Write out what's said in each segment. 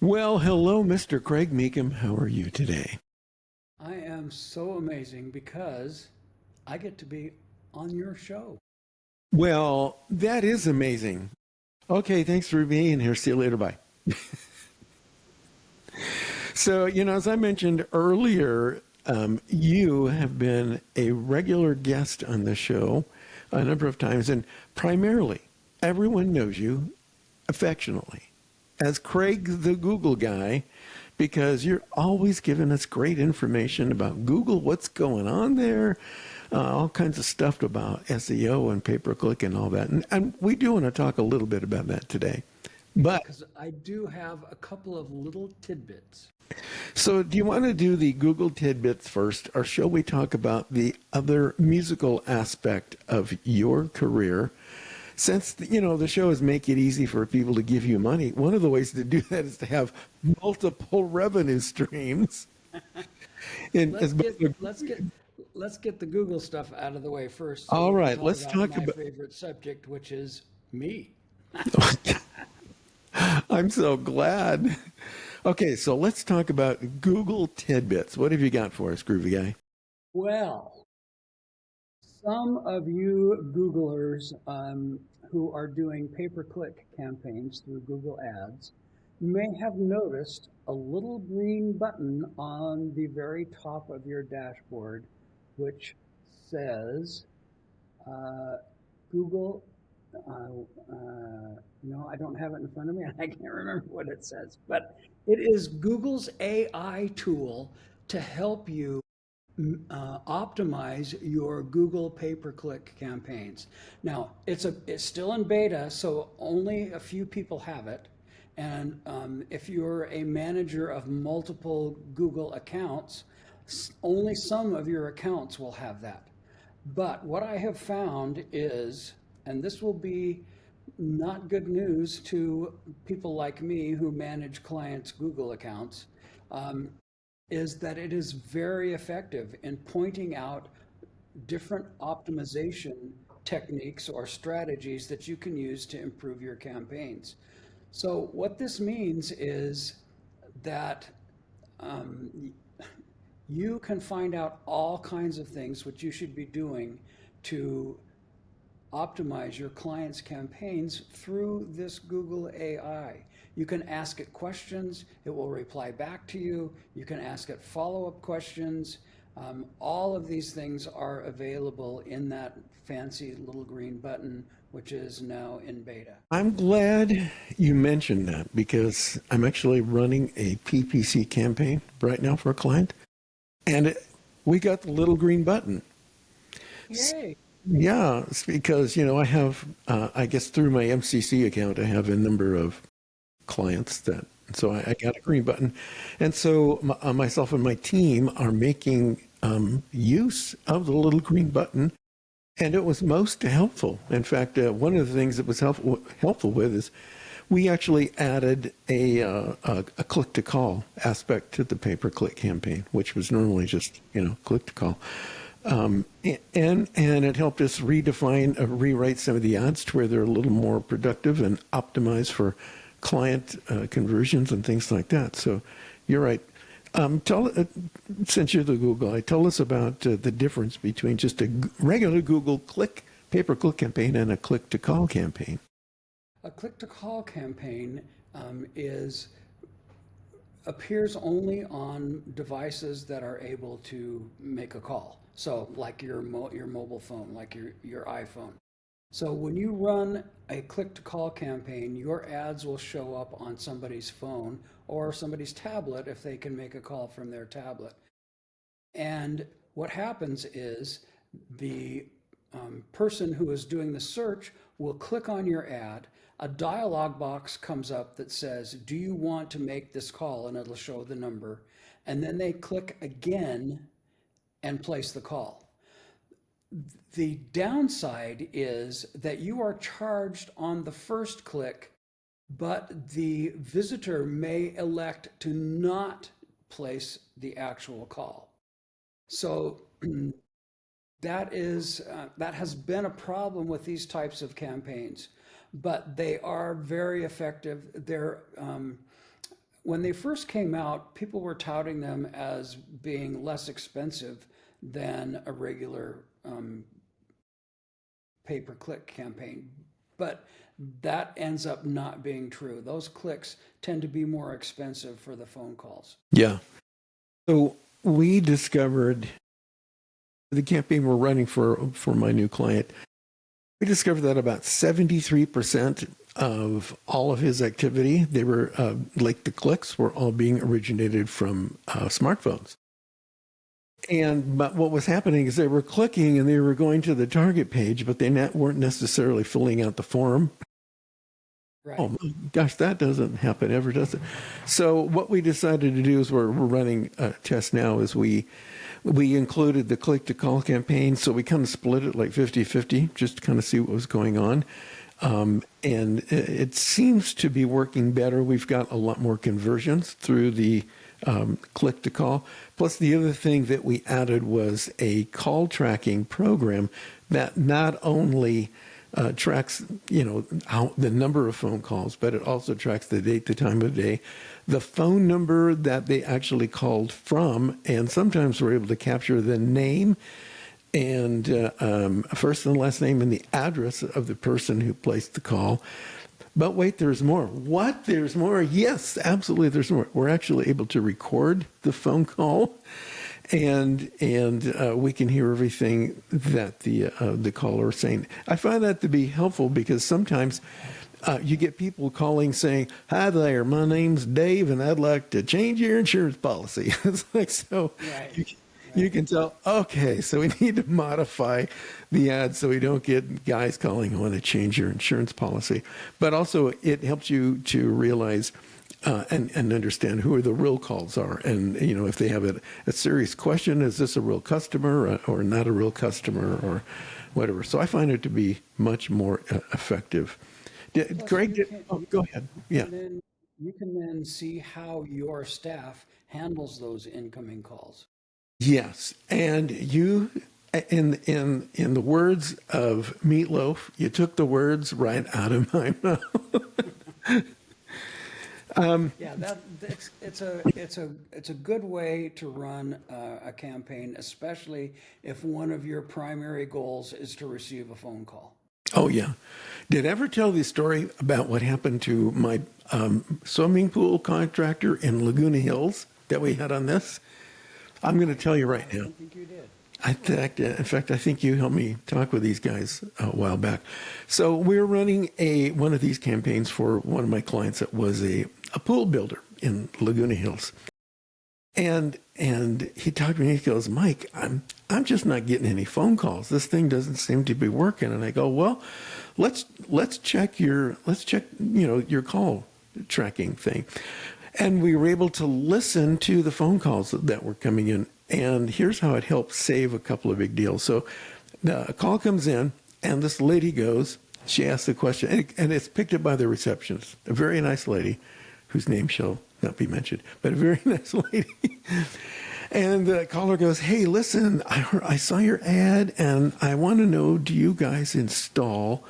Well, hello, Mr. Craig Mecham. How are you today? I am so amazing because I get to be on your show. Well, that is amazing. Okay, thanks for being here. See you later. Bye. So, as I mentioned earlier, you have been a regular guest on the show a number of times, and primarily everyone knows you affectionately as Craig the Google guy because you're always giving us great information about Google, what's going on there, all kinds of stuff about SEO and pay-per-click and all that. And we do want to talk a little bit about that today. Yeah, But because I do have a couple of little tidbits. so do you want to do the Google tidbits first, or shall we talk about the other musical aspect of your career? Since the show is make it easy for people to give you money, one of the ways to do that is to have multiple revenue streams. And Let's as get let's get let's get the Google stuff out of the way first so all we can right, talk let's about talk my about. favorite subject, which is me. I'm so glad. Okay, so let's talk about Google tidbits. What have you got for us, Groovy Guy? Well, some of you Googlers who are doing pay-per-click campaigns through Google Ads may have noticed a little green button on the very top of your dashboard, which says uh, Google. No, I don't have it in front of me, and I can't remember what it says, but it is Google's AI tool to help you optimize your Google pay-per-click campaigns. Now, it's still in beta, so only a few people have it. And if you're a manager of multiple Google accounts, only some of your accounts will have that. But what I have found is, and this will be not good news to people like me who manage clients' Google accounts, um, is that it is very effective in pointing out different optimization techniques or strategies that you can use to improve your campaigns. So, what this means is that um, you can find out all kinds of things which you should be doing to optimize your clients' campaigns through this Google AI. You can ask it questions, it will reply back to you. You can ask it follow-up questions. All of these things are available in that fancy little green button, which is now in beta. I'm glad you mentioned that because I'm actually running a PPC campaign right now for a client, and we got the little green button. Yay! Yeah, it's because I have, I guess through my MCC account, I have a number of clients that, so I got a green button, and so myself and my team are making use of the little green button, and it was most helpful. In fact, one of the things that was helpful with is we actually added a click to call aspect to the pay per click campaign, which was normally just click to call. And it helped us rewrite some of the ads to where they're a little more productive and optimized for client conversions and things like that. So you're right. Since you're the Google guy, tell us about the difference between just a regular Google pay-per-click campaign and a click-to-call campaign. A click to call campaign is appears only on devices that are able to make a call. So like your mobile phone, like your iPhone. So when you run a click to call campaign, your ads will show up on somebody's phone or somebody's tablet if they can make a call from their tablet. And what happens is the person who is doing the search will click on your ad. A dialog box comes up that says, do you want to make this call? And it'll show the number. And then they click again and place the call. The downside is that you are charged on the first click, but the visitor may elect to not place the actual call. So that has been a problem with these types of campaigns, but they are very effective. when they first came out, people were touting them as being less expensive than a regular pay-per-click campaign. But that ends up not being true. Those clicks tend to be more expensive for the phone calls. Yeah. So we discovered the campaign we're running for my new client. We discovered that about 73% of all of his activity, they were like the clicks were all being originated from smartphones. But what was happening is they were clicking and they were going to the target page, but they weren't necessarily filling out the form. Right. Oh my gosh, that doesn't happen ever, does it? So what we decided to do is we're running a test now is we included the click to call campaign. So we kind of split it like 50-50 just to kind of see what was going on. And it seems to be working better. We've got a lot more conversions through the click to call. Plus the other thing that we added was a call tracking program that not only tracks, the number of phone calls, but it also tracks the date, the time of day, the phone number that they actually called from, and sometimes we're able to capture the name and first and last name and the address of the person who placed the call. But wait, there's more. What? There's more? Yes, absolutely, there's more. We're actually able to record the phone call, and we can hear everything that the caller is saying. I find that to be helpful because sometimes you get people calling saying, "Hi there, my name's Dave, and I'd like to change your insurance policy." It's like, so Right. you can tell, okay, so we need to modify the ad so we don't get guys calling who want to change your insurance policy. But also it helps you to realize and understand who the real calls are. And, if they have a serious question, is this a real customer or not a real customer or whatever. So I find it to be much more effective. Craig, go ahead. Yeah. You can then see how your staff handles those incoming calls. Yes, and you, in the words of Meatloaf, you took the words right out of my mouth. Yeah, it's a good way to run a campaign, especially if one of your primary goals is to receive a phone call. Oh yeah, did I ever tell the story about what happened to my swimming pool contractor in Laguna Hills that we had on this? I'm going to tell you right now. I don't think you did. In fact, I think you helped me talk with these guys a while back. So we're running one of these campaigns for one of my clients that was a pool builder in Laguna Hills. And he talked to me, he goes, "Mike, I'm just not getting any phone calls. This thing doesn't seem to be working." And I go, "Well, let's check your call tracking thing." And we were able to listen to the phone calls that were coming in. And here's how it helped save a couple of big deals. So a call comes in, and this lady goes, she asks the question, and it's picked up by the receptionist, a very nice lady, whose name shall not be mentioned, but a very nice lady. And the caller goes, "Hey, listen, I saw your ad, and I want to know, do you guys install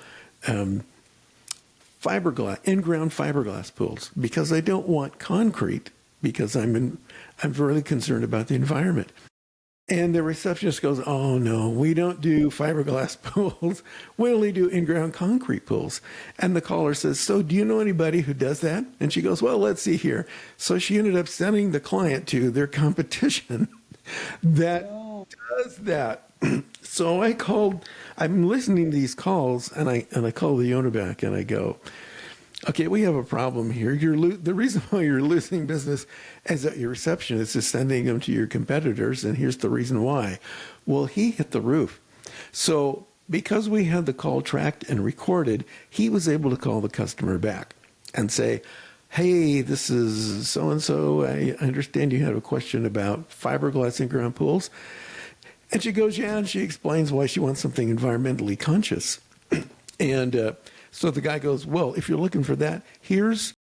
fiberglass, in-ground fiberglass pools? Because I don't want concrete, because I'm really concerned about the environment." And the receptionist goes, "Oh no, we don't do fiberglass pools. We only do in-ground concrete pools." And the caller says, "So do you know anybody who does that?" And she goes, "Well, let's see here." So she ended up sending the client to their competition that does that. So I'm listening to these calls, and I call the owner back, and I go, "Okay, we have a problem here. The reason why you're losing business is that your receptionist is sending them to your competitors, and here's the reason why." Well, he hit the roof. So because we had the call tracked and recorded, he was able to call the customer back and say, "Hey, this is so-and-so. I understand you had a question about fiberglass in-ground pools." And she goes, "Yeah," and she explains why she wants something environmentally conscious. And so the guy goes, "Well, if you're looking for that, here's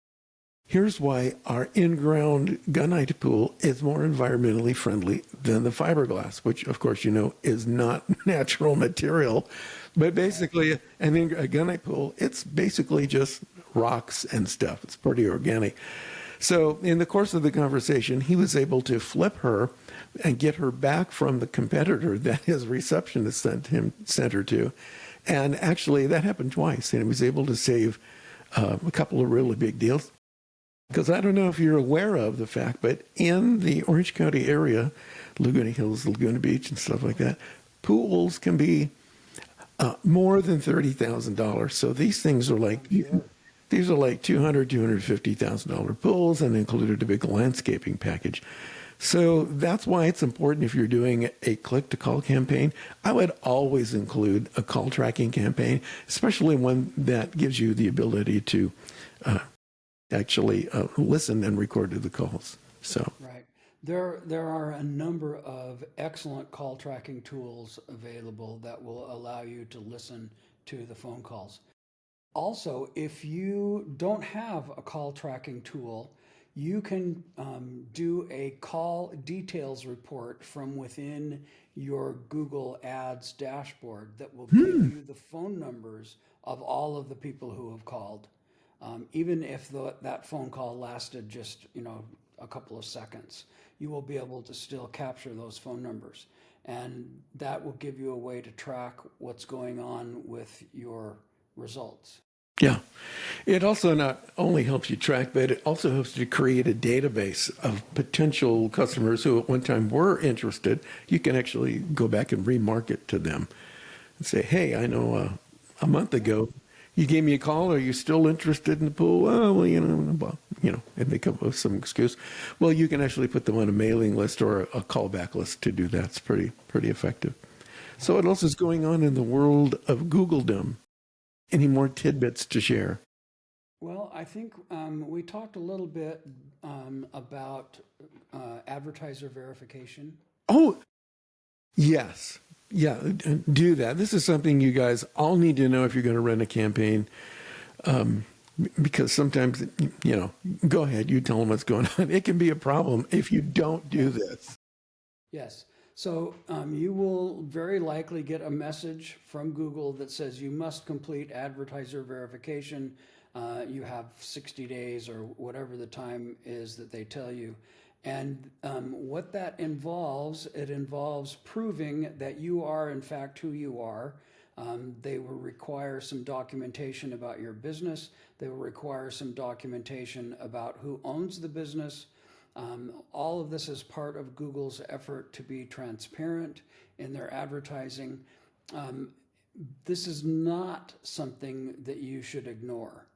why our in-ground gunite pool is more environmentally friendly than the fiberglass," which, of course, is not natural material. But basically, a gunite pool, it's basically just rocks and stuff. It's pretty organic. So in the course of the conversation, he was able to flip her and get her back from the competitor that his receptionist sent her to. And actually, that happened twice, and he was able to save a couple of really big deals. Because I don't know if you're aware of the fact, but in the Orange County area, Laguna Hills, Laguna Beach, and stuff like that, pools can be more than $30,000. So these things are like these are like $250,000 pools, and included a big landscaping package. So that's why it's important if you're doing a click-to-call campaign. I would always include a call tracking campaign, especially one that gives you the ability to actually listen and record the calls. So Right. There are a number of excellent call tracking tools available that will allow you to listen to the phone calls. Also, if you don't have a call tracking tool, you can do a call details report from within your Google Ads dashboard that will give you the phone numbers of all of the people who have called, even if that phone call lasted just a couple of seconds. You will be able to still capture those phone numbers, and that will give you a way to track what's going on with your results. yeah, it also not only helps you track, but it also helps you create a database of potential customers who at one time were interested. You can actually go back and remarket to them and say, hey, I know a month ago you gave me a call. Are you still interested in the pool? Oh, well, and they come up with some excuse. Well, you can actually put them on a mailing list or a callback list to do that. It's pretty effective. So what else is going on in the world of Googledom? Any more tidbits to share? Well, I think we talked a little bit about advertiser verification. Oh, yes. Yeah, do that. This is something you guys all need to know if you're going to run a campaign. Because sometimes, go ahead, you tell them what's going on. It can be a problem if you don't do this. Yes. So you will very likely get a message from Google that says you must complete advertiser verification. You have 60 days or whatever the time is that they tell you. And what that involves, it involves proving that you are in fact who you are. They will require some documentation about your business. They will require some documentation about who owns the business. All of this is part of Google's effort to be transparent in their advertising. This is not something that you should ignore,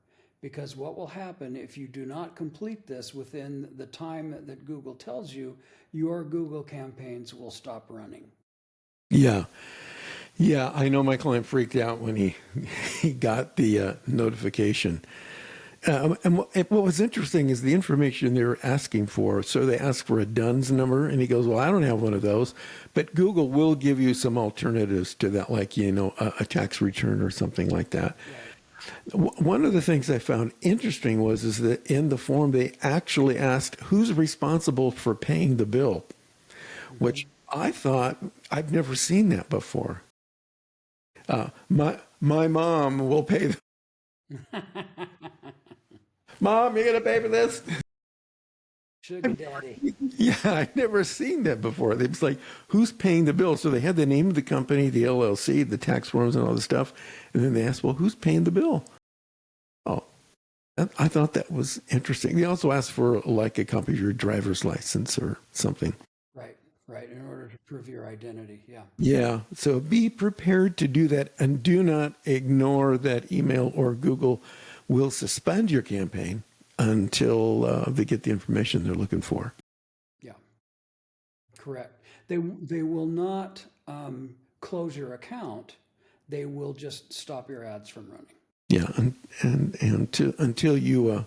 because what will happen if you do not complete this within the time that Google tells you, your Google campaigns will stop running. Yeah. Yeah, I know my client freaked out when he got the notification. And what was interesting is the information they were asking for. So they asked for a DUNS number, and he goes, well, I don't have one of those. But Google will give you some alternatives to that, like, a tax return or something like that. Right. One of the things I found interesting is that in the form they actually asked who's responsible for paying the bill, which I thought I've never seen that before. My mom will pay. Mom, you gonna pay for this? Sugar daddy. Yeah, I've never seen that before. It was like, who's paying the bill? So they had the name of the company, the LLC, the tax forms, and all the stuff, and then they asked, well, who's paying the bill? Oh, I thought that was interesting. They also asked for like a copy of your driver's license or something. Right, in order to prove your identity, yeah. Yeah, so be prepared to do that, and do not ignore that email, or Google will suspend your campaign until they get the information they're looking for. Yeah, correct. They will not close your account. They will just stop your ads from running. Yeah, and until you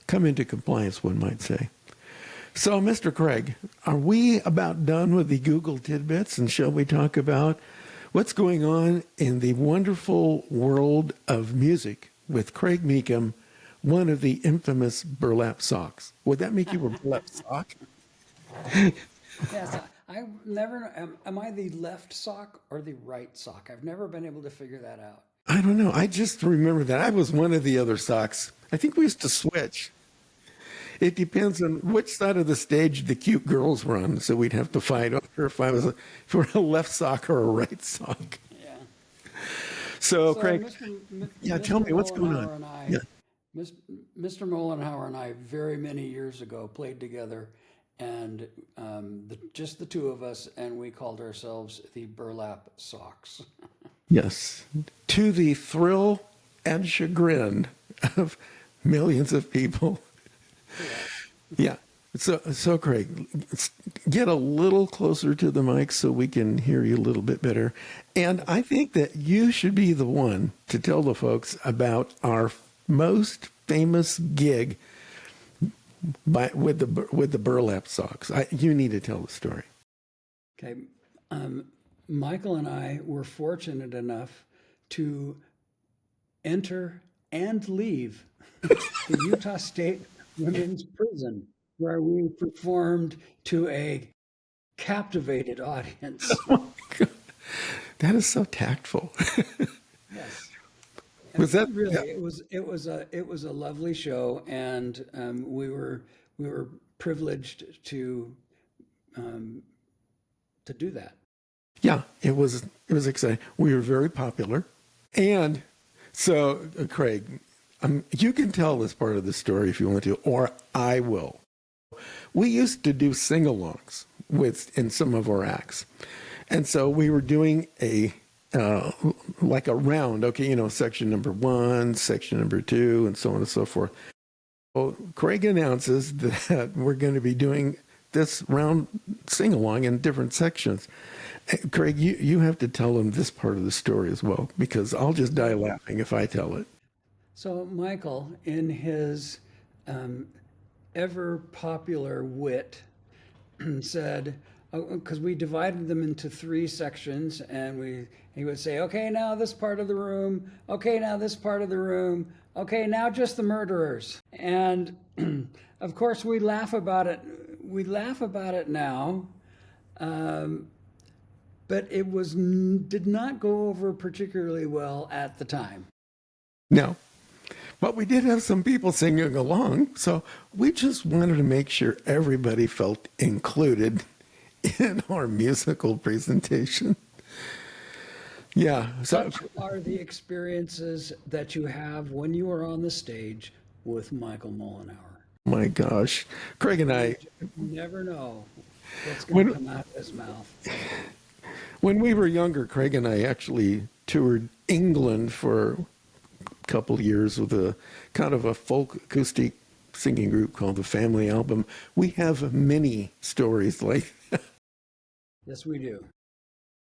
come into compliance, one might say. So, Mr. Craig, are we about done with the Google tidbits, and shall we talk about what's going on in the wonderful world of music with Craig Mecham, one of the infamous burlap socks? Would that make you a burlap sock? Yes, I never. Am I the left sock or the right sock? I've never been able to figure that out. I don't know. I just remember that I was one of the other socks. I think we used to switch. It depends on which side of the stage the cute girls were on. So we'd have to fight over if we're a left sock or a right sock. Yeah. So So Craig, yeah, tell Mr. me what's going on. Mollenhauer and I, Yeah. Mis- Mr. Mollenhauer and I, very many years ago, played together, and just the two of us, and we called ourselves the Burlap Socks. Yes. To the thrill and chagrin of millions of people. Yeah. So Craig, get a little closer to the mic so we can hear you a little bit better. And I think that you should be the one to tell the folks about our most famous gig with the burlap socks. You need to tell the story. Okay. Michael and I were fortunate enough to enter and leave the Utah State Women's Prison, where we performed to a captivated audience. That is so tactful. Yes. Was that Really, yeah. it was a lovely show, and we were privileged to do that. Yeah, it was exciting. We were very popular. And so, Craig, you can tell this part of the story if you want to, or I will. We used to do sing-alongs in some of our acts. And so we were doing like a round, okay, section number 1, section number 2, and so on and so forth. Well, Craig announces that we're going to be doing this round sing-along in different sections. Craig, you have to tell him this part of the story as well, because I'll just die laughing if I tell it. So Michael, in his ever popular wit, said, because we divided them into 3 sections, and he would say, okay, now this part of the room, okay, now this part of the room, okay, now just the murderers. And of course we laugh about it. We laugh about it now. But it did not go over particularly well at the time. No. But we did have some people singing along, so we just wanted to make sure everybody felt included in our musical presentation. Yeah. So, Such are the experiences that you have when you are on the stage with Michael Mollenhauer. my gosh. Craig and I, You never know what's going to when, come out of his mouth. when we were younger, Craig and I actually toured England for a couple of years with a kind of a folk acoustic singing group called the Family Album. We have many stories like that. Yes, we do.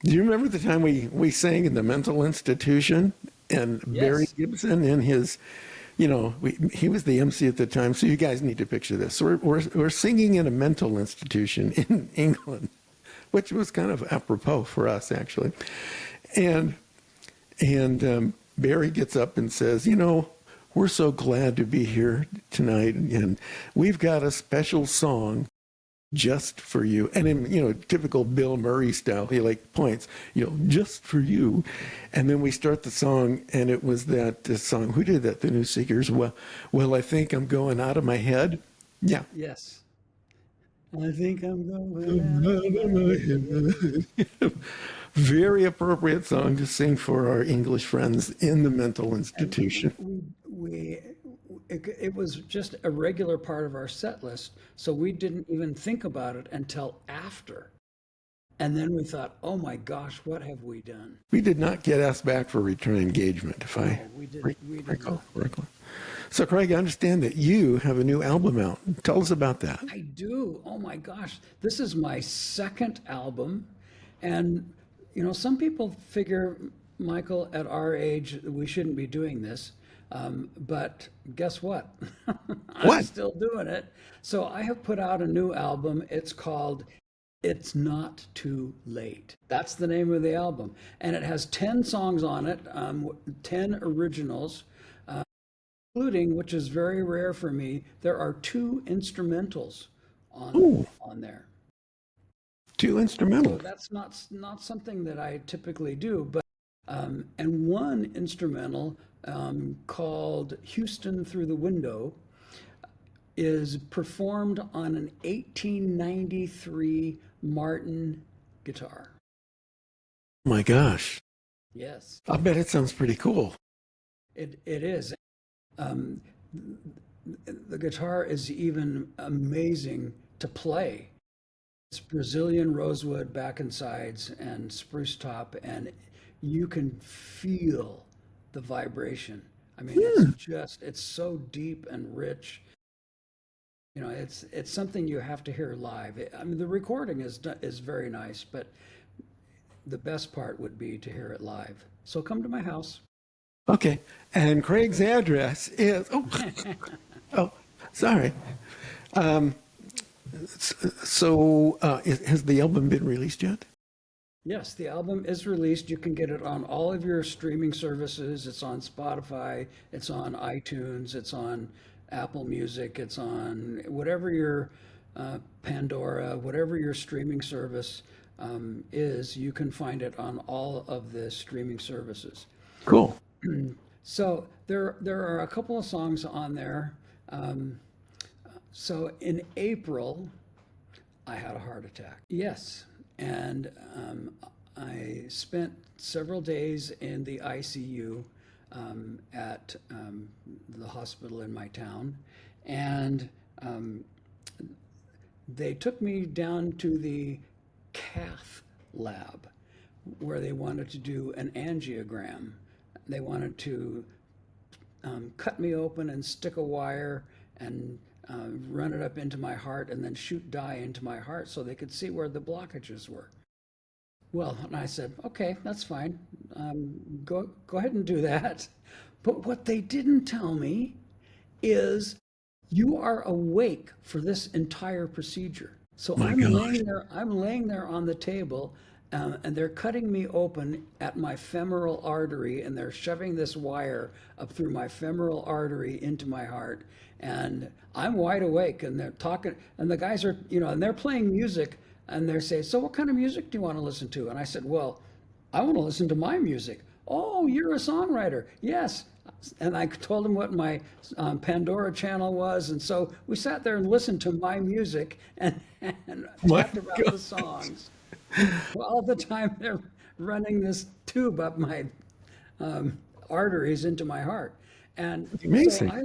Do you remember the time we sang in the mental institution and Barry Yes. Gibson in his, he was the MC at the time, so you guys need to picture this. So we're singing in a mental institution in England, which was kind of apropos for us, actually. And Barry gets up and says, we're so glad to be here tonight, and we've got a special song just for you. And in, typical Bill Murray style, he points, just for you. And then we start the song, and it was that song. Who did that? The New Seekers. Well, I think I'm going out of my head. Yeah. Yes. I think I'm going out of my head. Very appropriate song to sing for our English friends in the mental institution. It was just a regular part of our set list, so we didn't even think about it until after. And then we thought, oh my gosh, what have we done? We did not get asked back for return engagement, if I we did recall not. correctly. So, Craig, I understand that you have a new album out. Tell us about that. I do. Oh my gosh. This is my 2nd album. And, some people figure, Michael, at our age, we shouldn't be doing this. But guess what? I'm What? still doing it. So I have put out a new album. It's called It's Not Too Late. That's the name of the album. And it has 10 songs on it, 10 originals, including, which is very rare for me, there are 2 instrumentals on there. 2 instrumental. So that's not something that I typically do, but and 1 instrumental called Houston Through the Window is performed on an 1893 Martin guitar. My gosh. Yes, I bet it sounds pretty cool. it is. Um, the guitar is even amazing to play. It's Brazilian rosewood back and sides and spruce top, and you can feel the vibration. I mean, it's so deep and rich. You know, it's something you have to hear live. I mean, the recording is very nice, but the best part would be to hear it live. So come to my house. Okay. And Craig's address is, oh, sorry. Has the album been released yet? Yes, the album is released. You can get it on all of your streaming services. It's on Spotify, it's on iTunes, it's on Apple Music, it's on whatever your Pandora, whatever your streaming service is, you can find it on all of the streaming services. Cool. So there are a couple of songs on there. So in April, I had a heart attack. Yes, and I spent several days in the ICU at the hospital in my town, and they took me down to the cath lab where they wanted to do an angiogram. They wanted to cut me open and stick a wire and run it up into my heart and then shoot dye into my heart so they could see where the blockages were. Well, and I said, okay, that's fine. Go ahead and do that. But what they didn't tell me is you are awake for this entire procedure. So I'm laying there on the table, and they're cutting me open at my femoral artery, and they're shoving this wire up through my femoral artery into my heart. And I'm wide awake, and they're talking, and the guys are, and they're playing music, and they're saying, so what kind of music do you want to listen to? And I said, well, I want to listen to my music. Oh, you're a songwriter. Yes. And I told them what my Pandora channel was. And so we sat there and listened to my music and talked about the songs. Well, all the time they're running this tube up my arteries into my heart. And amazing. So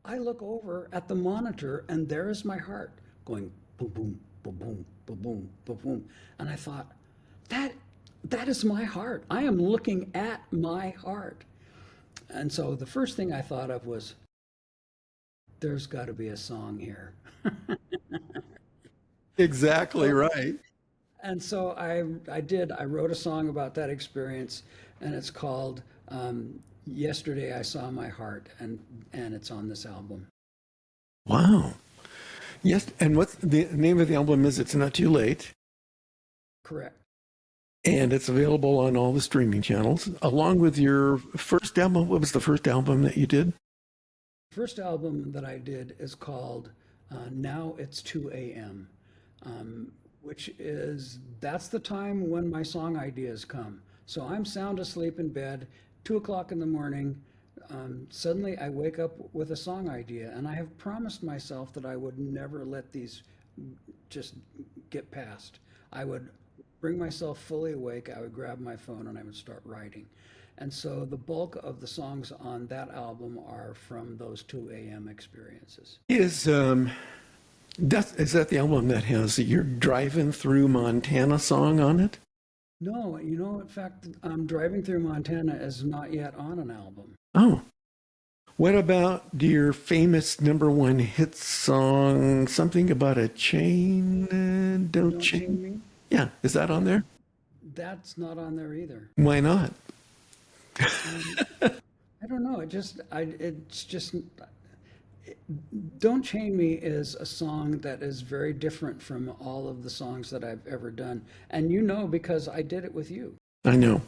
I look over at the monitor, and there is my heart going boom, boom, boom, boom, boom, boom, boom, boom. And I thought, that is my heart. I am looking at my heart. And so the first thing I thought of was, there's got to be a song here. Exactly right. And so I did. I wrote a song about that experience, and it's called Yesterday I Saw My Heart, and it's on this album. Wow. Yes. And what's the name of the album is It's Not Too Late. Correct. And it's available on all the streaming channels, along with your first album. What was the first album that you did? First album that I did is called Now It's 2 a.m., that's the time when my song ideas come. So I'm sound asleep in bed, 2 o'clock in the morning. Suddenly I wake up with a song idea, and I have promised myself that I would never let these just get past. I would bring myself fully awake, I would grab my phone and I would start writing. And so the bulk of the songs on that album are from those 2 a.m. experiences. Is that the album that has your Driving Through Montana song on it? No, in fact, Driving Through Montana is not yet on an album. Oh. What about your famous #1 hit song, something about a chain? Don't chain me? Yeah, is that on there? That's not on there either. Why not? I don't know. Don't Chain Me is a song that is very different from all of the songs that I've ever done. And because I did it with you. I know.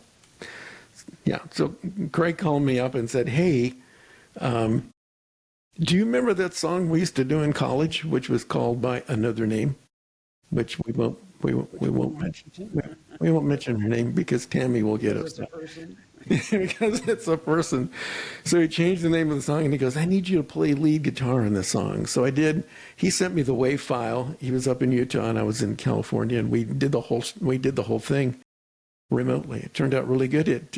Yeah. So Craig called me up and said, hey, do you remember that song we used to do in college, which was called by another name, which we won't mention. We won't mention her name because Tammy will get upset. because it's a person. So he changed the name of the song and he goes, I need you to play lead guitar in this song. So I did. He sent me the WAV file. He was up in Utah and I was in California, and we did the whole thing remotely. It turned out really good. It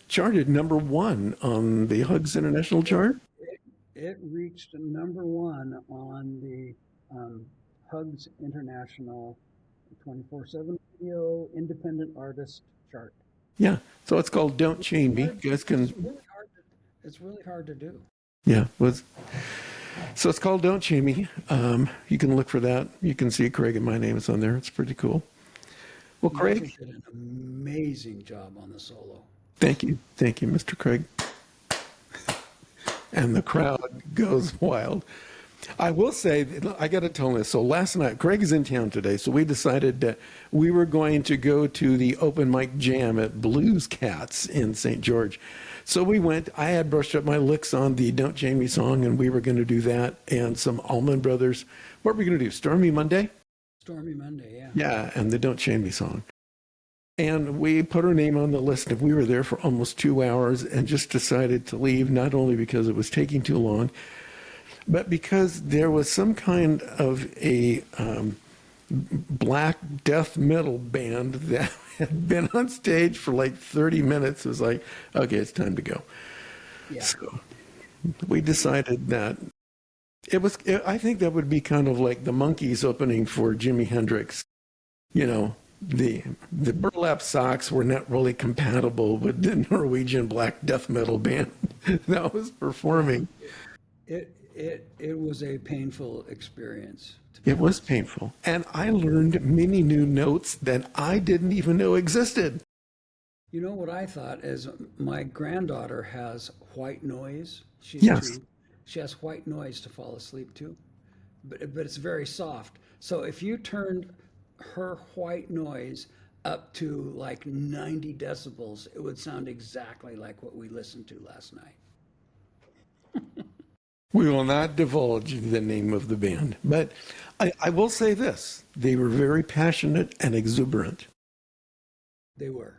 charted #1 on the Hugs International chart. It reached #1 on the Hugs International 24/7 video independent artist chart. Yeah. So it's called Don't Chain Me. You guys can. It's really hard to do. Yeah. So it's called Don't Chain Me. You can look for that. You can see Craig and my name is on there. It's pretty cool. Well, Craig. You did an amazing job on the solo. Thank you. Thank you, Mr. Craig. And the crowd goes wild. I will say, I got to tell this. So last night, Craig is in town today, so we decided that we were going to go to the open mic jam at Blues Cats in St. George. So we went. I had brushed up my licks on the Don't Chain Me song, and we were going to do that and some Allman Brothers. What were we going to do? Stormy Monday? Stormy Monday, yeah. Yeah, and the Don't Chain Me song. And we put our name on the list, and we were there for almost 2 hours and just decided to leave, not only because it was taking too long, but because there was some kind of a black death metal band that had been on stage for like 30 minutes. It was like, okay, it's time to go. Yeah. So we decided that I think that would be kind of like the Monkees opening for Jimi Hendrix. You know, the Burlap Socks were not really compatible with the Norwegian black death metal band that was performing. It was a painful experience. It was painful. And I learned many new notes that I didn't even know existed. You know what I thought is my granddaughter has white noise. She's Yes. 2. She has white noise to fall asleep to, but it's very soft. So if you turned her white noise up to like 90 decibels, it would sound exactly like what we listened to last night. We will not divulge the name of the band, but I will say this. They were very passionate and exuberant. They were.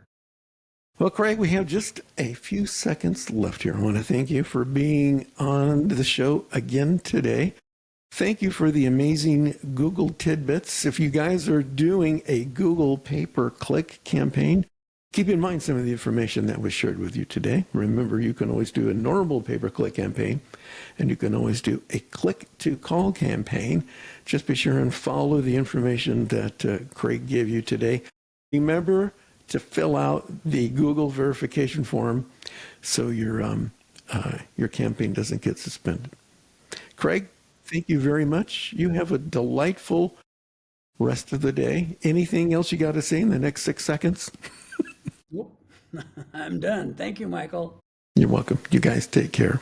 Well, Craig, we have just a few seconds left here. I want to thank you for being on the show again today. Thank you for the amazing Google tidbits. If you guys are doing a Google pay-per-click campaign, keep in mind some of the information that was shared with you today. Remember, you can always do a normal pay-per-click campaign, and you can always do a click-to-call campaign. Just be sure and follow the information that Craig gave you today. Remember to fill out the Google verification form so your campaign doesn't get suspended. Craig, thank you very much. You have a delightful rest of the day. Anything else you got to say in the next 6 seconds? Nope. I'm done. Thank you, Michael. You're welcome. You guys take care.